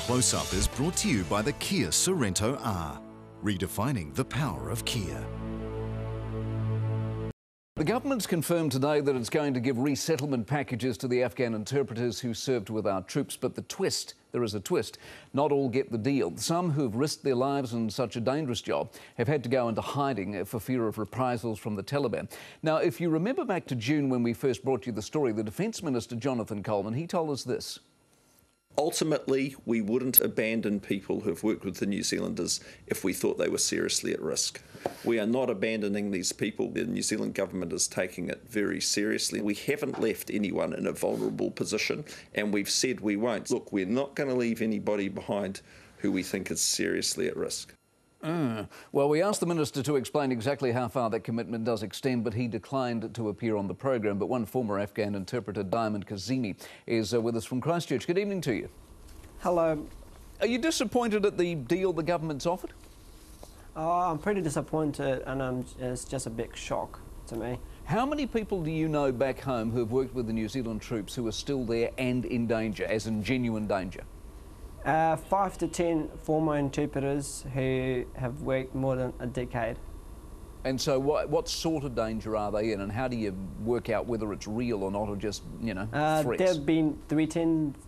Close Up is brought to you by the Kia Sorento R, redefining the power of Kia. The government's confirmed today that it's going to give resettlement packages to the Afghan interpreters who served with our troops, but there is a twist. Not all get the deal. Some who've risked their lives in such a dangerous job have had to go into hiding for fear of reprisals from the Taliban. Now, if you remember back to June when we first brought you the story, the Defence Minister, Jonathan Coleman, he told us this. Ultimately, we wouldn't abandon people who've worked with the New Zealanders if we thought they were seriously at risk. We are not abandoning these people. The New Zealand government is taking it very seriously. We haven't left anyone in a vulnerable position, and we've said we won't. Look, we're not going to leave anybody behind who we think is seriously at risk. Well, we asked the Minister to explain exactly how far that commitment does extend, but he declined to appear on the programme. But one former Afghan interpreter, Diamond Kazemi, is with us from Christchurch. Good evening to you. Hello. Are you disappointed at the deal the government's offered? I'm pretty disappointed, and it's just a big shock to me. How many people do you know back home who have worked with the New Zealand troops who are still there and in danger, as in genuine danger? 5 to 10 former interpreters who have worked more than a decade. And so what sort of danger are they in, and how do you work out whether it's real or not, or just, threats? They've been threatened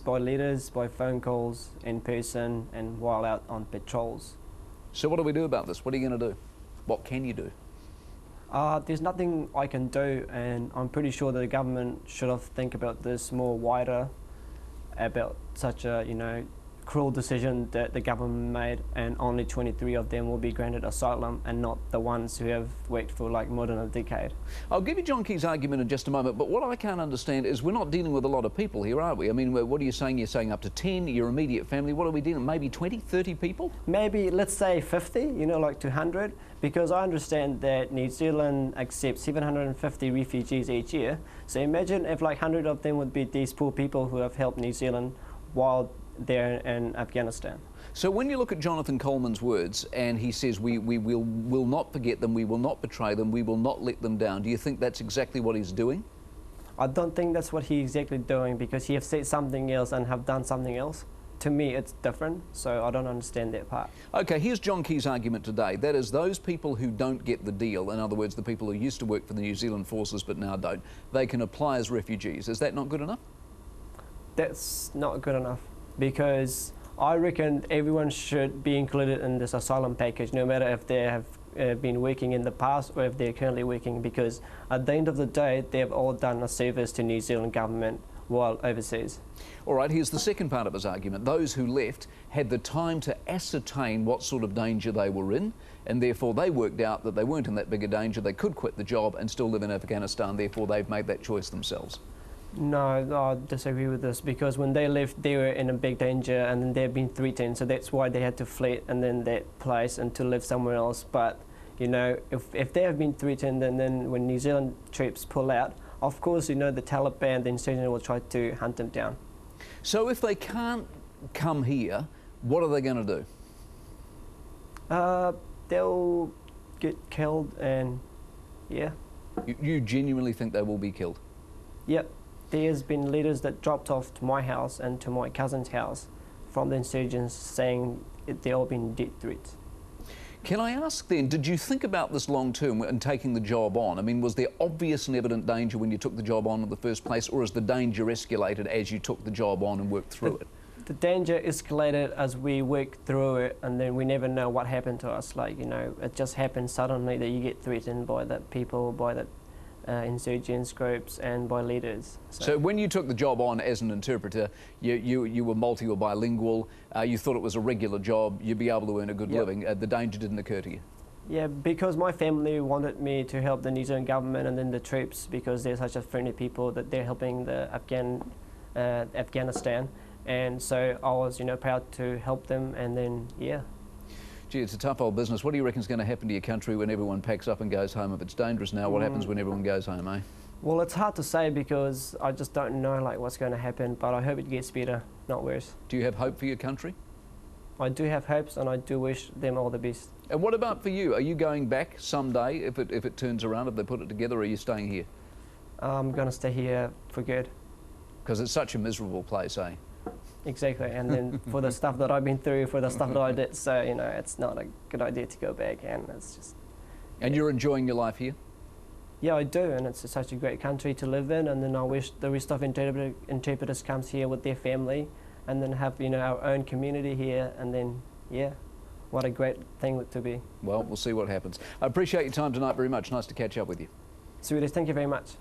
by leaders, by phone calls, in person, and while out on patrols. So what do we do about this? What are you going to do? What can you do? There's nothing I can do, and I'm pretty sure that the government should have think about this more wider, about such a, cruel decision that the government made, and only 23 of them will be granted asylum and not the ones who have worked for more than a decade. I'll give you John Key's argument in just a moment, but what I can't understand is we're not dealing with a lot of people here, are we? I mean, what are you saying? You're saying up to 10, your immediate family. What are we dealing with? Maybe 20, 30 people? Maybe, let's say 50, like 200, because I understand that New Zealand accepts 750 refugees each year. So imagine if 100 of them would be these poor people who have helped New Zealand while they're in Afghanistan. So when you look at Jonathan Coleman's words, and he says we will not forget them, we will not betray them, we will not let them down, do you think that's exactly what he's doing? I don't think that's what he's exactly doing, because he has said something else and have done something else. To me, it's different, so I don't understand that part. OK, here's John Key's argument today. That is, those people who don't get the deal, in other words, the people who used to work for the New Zealand forces but now don't, they can apply as refugees. Is that not good enough? That's not good enough, because I reckon everyone should be included in this asylum package, no matter if they have been working in the past or if they're currently working, because at the end of the day, they have all done a service to New Zealand government while overseas. All right, here's the second part of his argument. Those who left had the time to ascertain what sort of danger they were in, and therefore they worked out that they weren't in that big a danger, they could quit the job and still live in Afghanistan, therefore they've made that choice themselves. No, I disagree with this, because when they left, they were in a big danger, and then they've been threatened, so that's why they had to flee and then that place and to live somewhere else. But, if they have been threatened, and then when New Zealand troops pull out, of course, the Taliban, the insurgents, will try to hunt them down. So if they can't come here, what are they going to do? They'll get killed, and yeah. You genuinely think they will be killed? Yep. There's been letters that dropped off to my house and to my cousin's house from the insurgents saying they've all been death threats. Can I ask then, did you think about this long term and taking the job on? I mean, was there obvious and evident danger when you took the job on in the first place, or has the danger escalated as you took the job on and worked through it? The danger escalated as we worked through it, and then we never know what happened to us. It just happened suddenly that you get threatened by the people, by the insurgents groups, and by leaders. So when you took the job on as an interpreter, you were multi or bilingual, you thought it was a regular job, you'd be able to earn a good living, the danger didn't occur to you? Yeah, because my family wanted me to help the New Zealand government and then the troops, because they're such a friendly people that they're helping the Afghanistan, and so I was proud to help them, and then yeah. Gee, it's a tough old business. What do you reckon is going to happen to your country when everyone packs up and goes home? If it's dangerous now, what happens when everyone goes home, eh? Well, it's hard to say, because I just don't know what's going to happen, but I hope it gets better, not worse. Do you have hope for your country? I do have hopes, and I do wish them all the best. And what about for you? Are you going back someday if it turns around, if they put it together, or are you staying here? I'm going to stay here for good. Because it's such a miserable place, eh? Exactly, and then for the stuff that I've been through, for the stuff that I did, so you know, it's not a good idea to go back, and it's just. And you're enjoying your life here? Yeah, I do, and it's such a great country to live in. And then I wish the rest of interpreters comes here with their family, and then have, you know, our own community here, and then yeah, what a great thing to be. Well, we'll see what happens. I appreciate your time tonight very much. Nice to catch up with you. Sweetest, thank you very much.